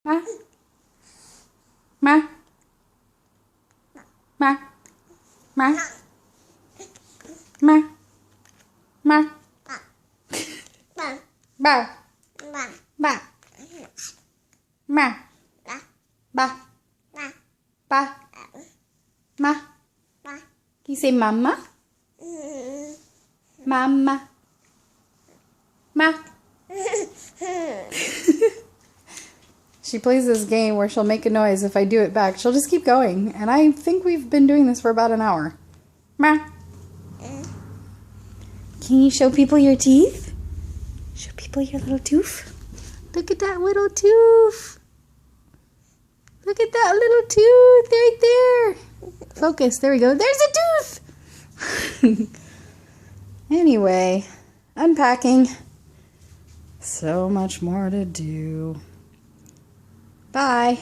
Ma, ma, ma, ma, ma, ma, ba, ba, ma, ba, ba, ma. Can you say mama? Mama. Ma. She plays this game where she'll make a noise if I do it back. She'll just keep going. And I think we've been doing this for about an hour. Ma. Can you show people your teeth? Show people your little tooth. Look at that little tooth. Look at that little tooth right there. Focus. There we go. There's a tooth. Anyway, unpacking. So much more to do. Bye.